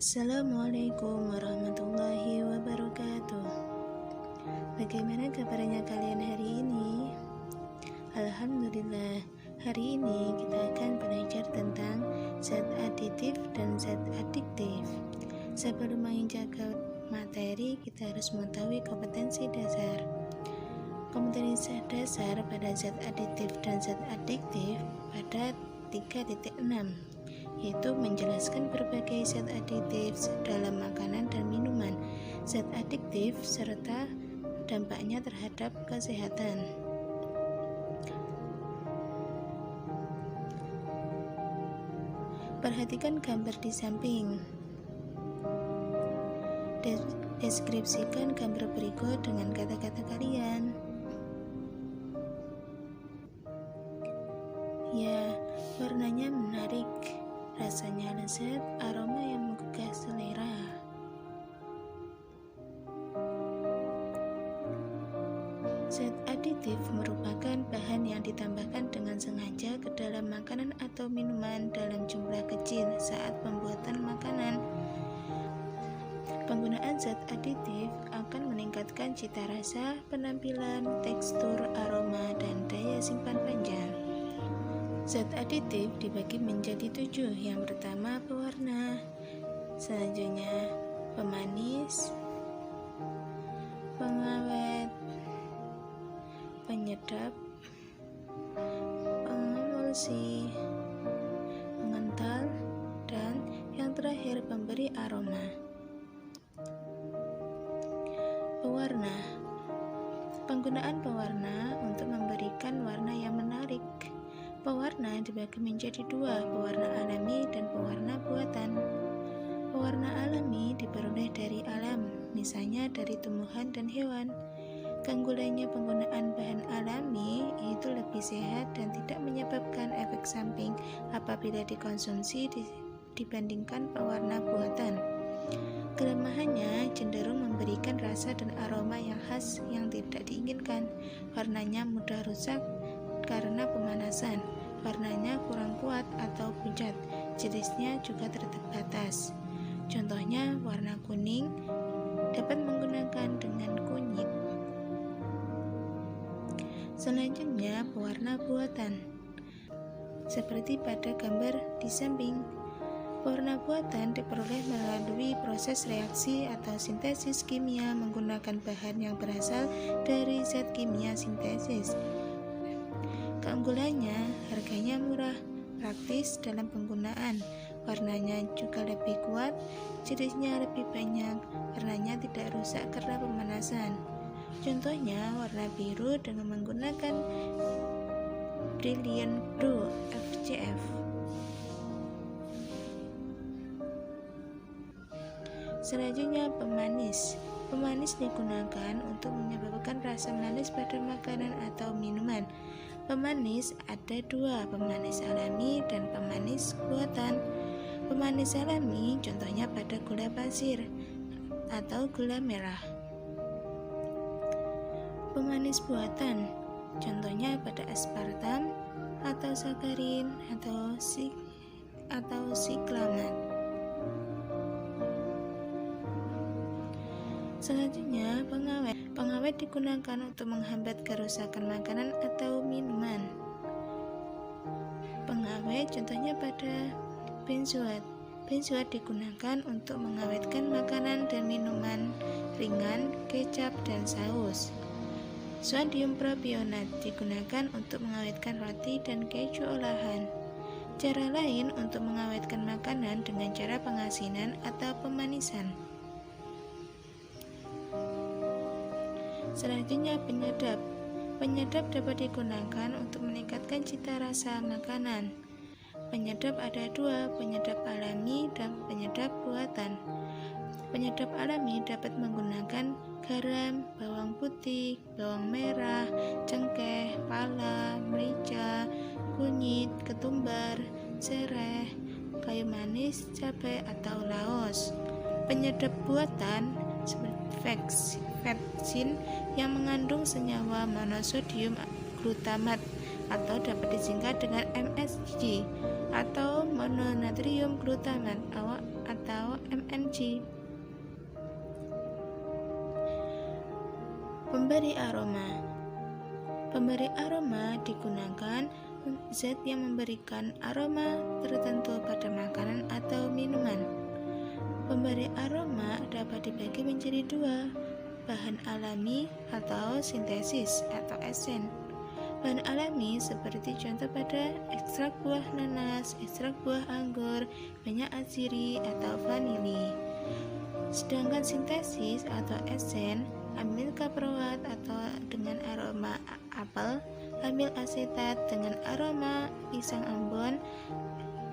Assalamualaikum warahmatullahi wabarakatuh. Bagaimana kabarnya kalian hari ini? Alhamdulillah, hari ini kita akan belajar tentang zat aditif dan zat adiktif. Sebelum menginjak ke materi, kita harus mengetahui kompetensi dasar. Kompetensi dasar pada zat aditif dan zat adiktif pada 3.6, yaitu menjelaskan berbagai zat aditif dalam makanan dan minuman, zat adiktif serta dampaknya terhadap kesehatan. Perhatikan gambar di samping. Deskripsikan gambar berikut dengan kata-kata kalian. Ya, warnanya menarik, rasanya lezat, aroma yang menggugah selera. Zat aditif merupakan bahan yang ditambahkan dengan sengaja ke dalam makanan atau minuman dalam jumlah kecil saat pembuatan makanan. Penggunaan zat aditif akan meningkatkan cita rasa, penampilan, tekstur, aroma, dan daya simpan panjang. Zat aditif dibagi menjadi 7. Yang pertama pewarna, selanjutnya pemanis, pengawet, penyedap, pengemulsi, pengental, dan yang terakhir pemberi aroma. Pewarna. Penggunaan pewarna untuk memberikan warna yang menarik. Pewarna dibagi menjadi 2, pewarna alami dan pewarna buatan. Pewarna alami diperoleh dari alam, misalnya dari tumbuhan dan hewan. Keunggulannya penggunaan bahan alami itu lebih sehat dan tidak menyebabkan efek samping apabila dikonsumsi dibandingkan pewarna buatan. Kelemahannya cenderung memberikan rasa dan aroma yang khas yang tidak diinginkan. Warnanya mudah rusak karena pemanasan, warnanya kurang kuat atau pucat, jenisnya juga terbatas. Contohnya warna kuning dapat menggunakan dengan kunyit. Selanjutnya pewarna buatan, seperti pada gambar di samping. Pewarna buatan diperoleh melalui proses reaksi atau sintesis kimia menggunakan bahan yang berasal dari zat kimia sintesis. Keunggulannya, harganya murah, praktis dalam penggunaan, warnanya juga lebih kuat, jenisnya lebih banyak, warnanya tidak rusak karena pemanasan. Contohnya warna biru dengan menggunakan Brilliant Blue FCF. Selanjutnya pemanis. Pemanis digunakan untuk menyebabkan rasa manis pada makanan atau minuman. Pemanis ada 2, pemanis alami dan pemanis buatan. Pemanis alami contohnya pada gula pasir atau gula merah. Pemanis buatan contohnya pada aspartam atau sakarin atau siklamat. Selanjutnya pengawet. Pengawet digunakan untuk menghambat kerusakan makanan atau minuman. Pengawet contohnya pada benzoat. Benzoat digunakan untuk mengawetkan makanan dan minuman ringan, kecap, dan saus. Sodium propionat digunakan untuk mengawetkan roti dan keju olahan. Cara lain untuk mengawetkan makanan dengan cara pengasinan atau pemanisan. Selanjutnya penyedap. Penyedap dapat digunakan untuk meningkatkan cita rasa makanan. Penyedap ada 2, penyedap alami dan penyedap buatan. Penyedap alami dapat menggunakan garam, bawang putih, bawang merah, cengkeh, pala, merica, kunyit, ketumbar, sereh, kayu manis, cabai, atau laos. Penyedap buatan seperti vaksin yang mengandung senyawa monosodium glutamat atau dapat disingkat dengan MSG atau mononatrium glutamat atau MN benci. Pemberi aroma. Pemberi aroma digunakan zat yang memberikan aroma tertentu pada makanan atau minuman. Pemberi aroma dapat dibagi menjadi dua, bahan alami atau sintesis atau esen. Bahan alami seperti contoh pada ekstrak buah nanas, ekstrak buah anggur, minyak atsiri, atau vanili. Sedangkan sintesis atau esen, amil kaproat atau dengan aroma apel, amil asetat dengan aroma pisang ambon,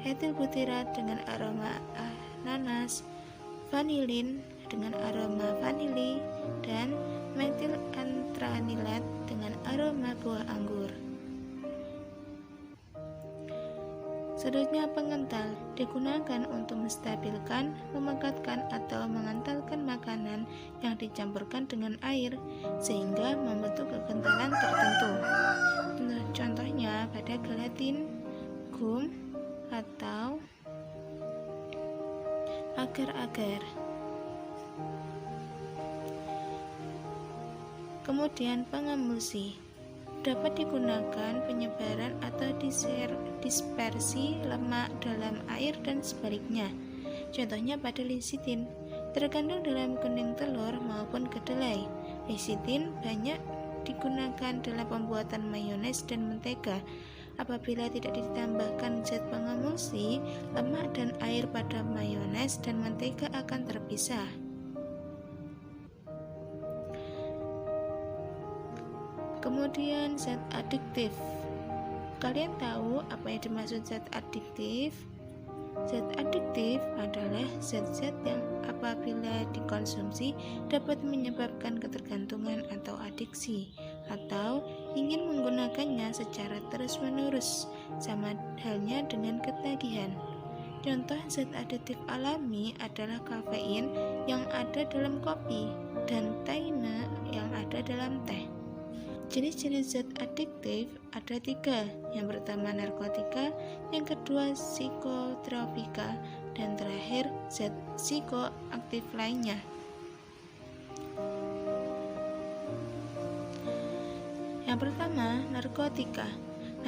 etil butirat dengan aroma nanas, vanilin dengan aroma vanili, dan metil antranilat dengan aroma buah anggur. Sudutnya pengental digunakan untuk menstabilkan, memekatkan, atau mengentalkan makanan yang dicampurkan dengan air sehingga membentuk kekentalan tertentu. Contohnya pada gelatin, gum, atau agar-agar. Kemudian pengemulsi dapat digunakan penyebaran atau dispersi lemak dalam air dan sebaliknya. Contohnya pada lecitin, terkandung dalam kuning telur maupun kedelai. Lecitin banyak digunakan dalam pembuatan mayones dan mentega. Apabila tidak ditambahkan zat pengemulsi, lemak dan air pada mayones dan mentega akan terpisah. Kemudian zat adiktif. Kalian tahu apa yang dimaksud zat adiktif? Zat adiktif adalah zat-zat yang apabila dikonsumsi dapat menyebabkan ketergantungan atau adiksi, atau ingin menggunakannya secara terus-menerus, sama halnya dengan ketagihan. Contoh zat adiktif alami adalah kafein yang ada dalam kopi dan teine yang ada dalam teh. Jenis-jenis zat adiktif ada 3. Yang pertama narkotika, yang kedua psikotropika, dan terakhir zat psikoaktif lainnya. Yang pertama, narkotika.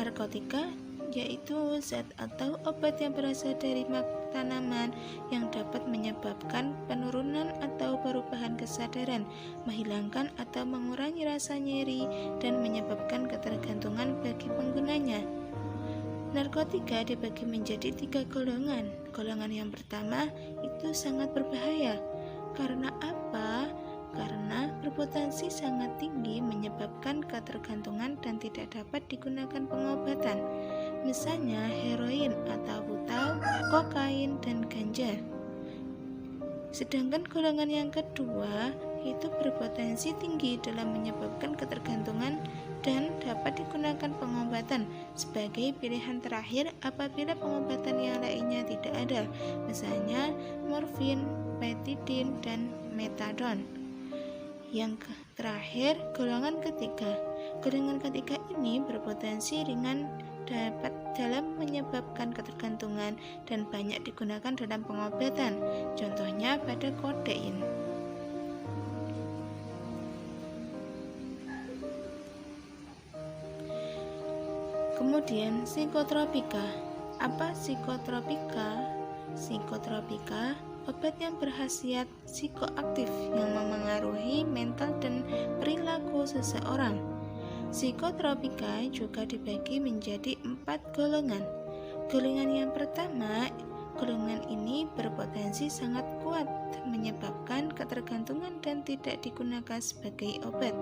Narkotika yaitu zat atau obat yang berasal dari tanaman yang dapat menyebabkan penurunan atau perubahan kesadaran, menghilangkan atau mengurangi rasa nyeri, dan menyebabkan ketergantungan bagi penggunanya. Narkotika dibagi menjadi 3 golongan. Golongan yang pertama itu sangat berbahaya. Karena apa? Karena berpotensi sangat tinggi menyebabkan ketergantungan dan tidak dapat digunakan pengobatan. Misalnya heroin atau tau, kokain, dan ganja. Sedangkan golongan yang kedua itu berpotensi tinggi dalam menyebabkan ketergantungan dan dapat digunakan pengobatan sebagai pilihan terakhir apabila pengobatan yang lainnya tidak ada, misalnya morfin, petidin, dan metadon. Yang terakhir, golongan ketiga. Golongan ketiga ini berpotensi ringan dapat dalam menyebabkan ketergantungan dan banyak digunakan dalam pengobatan, contohnya pada kodein. Kemudian psikotropika. Apa psikotropika? Psikotropika obat yang berkhasiat psikoaktif yang memengaruhi mental dan perilaku seseorang. Psikotropika juga dibagi menjadi 4 golongan. Golongan yang pertama, golongan ini berpotensi sangat kuat menyebabkan ketergantungan dan tidak digunakan sebagai obat.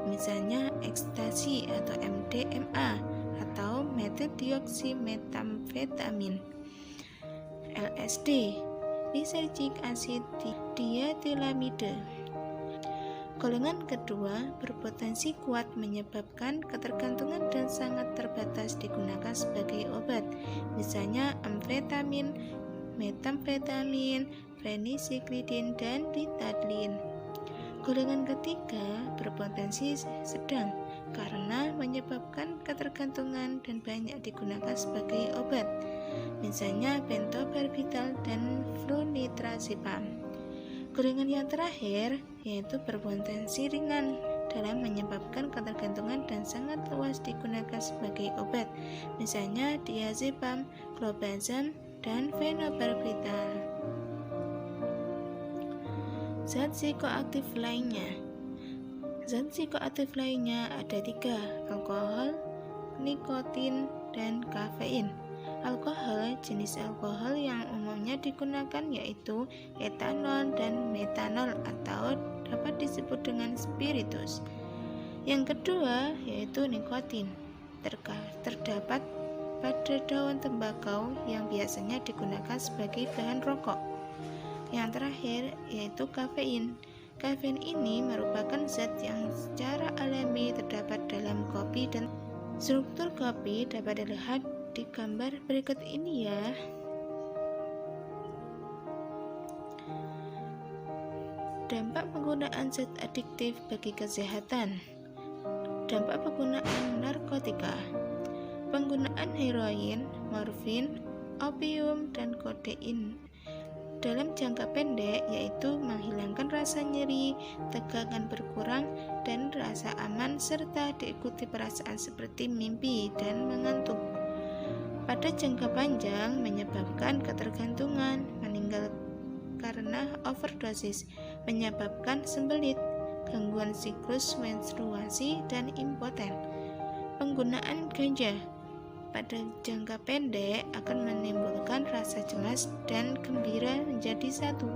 Misalnya ekstasi atau MDMA atau metildioksimetamfetamin, LSD, lysergic acid diethylamide. Golongan kedua berpotensi kuat menyebabkan ketergantungan dan sangat terbatas digunakan sebagai obat, misalnya amfetamin, metamfetamin, phencyclidine, dan ditadlin. Golongan ketiga berpotensi sedang karena menyebabkan ketergantungan dan banyak digunakan sebagai obat, misalnya pentobarbital dan flunitrazepam. Golongan yang terakhir yaitu berpotensi ringan dalam menyebabkan ketergantungan dan sangat luas digunakan sebagai obat, misalnya diazepam, clobazam, dan fenobarbital. Zat psikoaktif lainnya. Zat psikoaktif lainnya ada 3: alkohol, nikotin, dan kafein. Alkohol, jenis alkohol yang umumnya digunakan yaitu etanol dan metanol atau dapat disebut dengan spiritus. Yang kedua yaitu nikotin. Terdapat pada daun tembakau yang biasanya digunakan sebagai bahan rokok. Yang terakhir yaitu kafein. Kafein ini merupakan zat yang secara alami terdapat dalam kopi, dan struktur kopi dapat dilihat di gambar berikut ini ya. Dampak penggunaan zat adiktif bagi kesehatan. Dampak penggunaan narkotika. Penggunaan heroin, morfin, opium, dan kodein dalam jangka pendek yaitu menghilangkan rasa nyeri, tegangan berkurang, dan rasa aman, serta diikuti perasaan seperti mimpi dan mengantuk. Pada jangka panjang menyebabkan ketergantungan, meninggal karena overdosis, menyebabkan sembelit, gangguan siklus menstruasi, dan impoten. Penggunaan ganja pada jangka pendek akan menimbulkan rasa cemas dan gembira menjadi satu,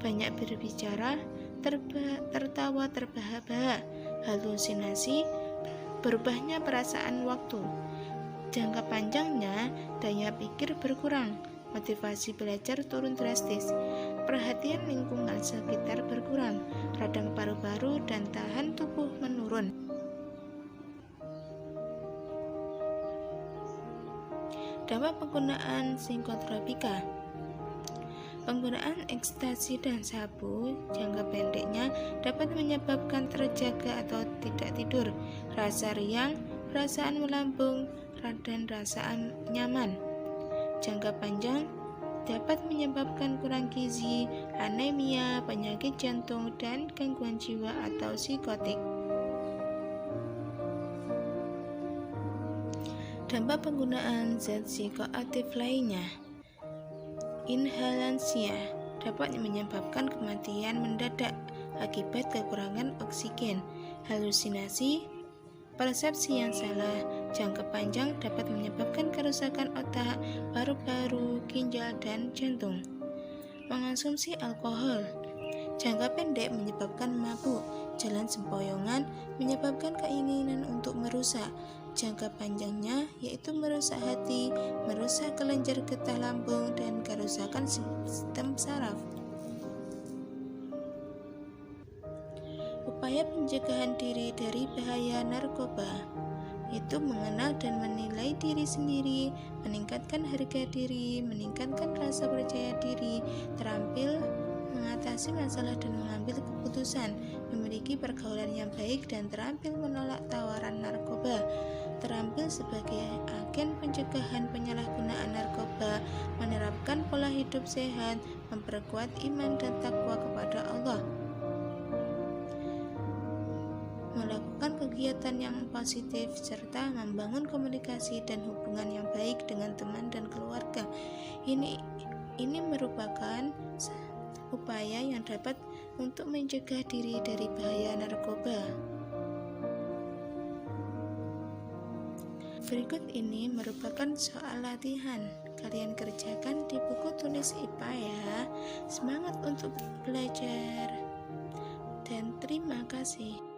banyak berbicara, tertawa terbahak-bahak, halusinasi, berubahnya perasaan waktu. Jangka panjangnya, daya pikir berkurang, motivasi belajar turun drastis, perhatian lingkungan sekitar berkurang, radang paru-paru dan tahan tubuh menurun. Dampak penggunaan psikotropika. Penggunaan ekstasi dan sabu jangka pendeknya dapat menyebabkan terjaga atau tidak tidur, rasa riang, perasaan melambung, dan rasa nyaman. Jangka panjang dapat menyebabkan kurang gizi, anemia, penyakit jantung, dan gangguan jiwa atau psikotik. Dampak penggunaan zat psikoaktif lainnya. Inhalansia dapat menyebabkan kematian mendadak akibat kekurangan oksigen, halusinasi, persepsi yang salah. Jangka panjang dapat menyebabkan kerusakan otak, paru-paru, ginjal, dan jantung. Mengonsumsi alkohol jangka pendek menyebabkan mabuk, jalan sempoyongan, menyebabkan keinginan untuk merusak. Jangka panjangnya yaitu merusak hati, merusak kelenjar getah lambung, dan kerusakan sistem saraf. Upaya pencegahan diri dari bahaya narkoba yaitu mengenal dan menilai diri sendiri, meningkatkan harga diri, meningkatkan rasa percaya diri, terampil mengatasi masalah dan mengambil keputusan, memiliki pergaulan yang baik, dan terampil menolak tawaran narkoba, terampil sebagai agen pencegahan penyalahgunaan narkoba, menerapkan pola hidup sehat, memperkuat iman dan takwa kepada Allah, melakukan kegiatan yang positif, serta membangun komunikasi dan hubungan yang baik dengan teman dan keluarga. Ini merupakan upaya yang dapat untuk mencegah diri dari bahaya narkoba. Berikut ini merupakan soal latihan. Kalian kerjakan di buku tulis IPA ya. Semangat untuk belajar dan terima kasih.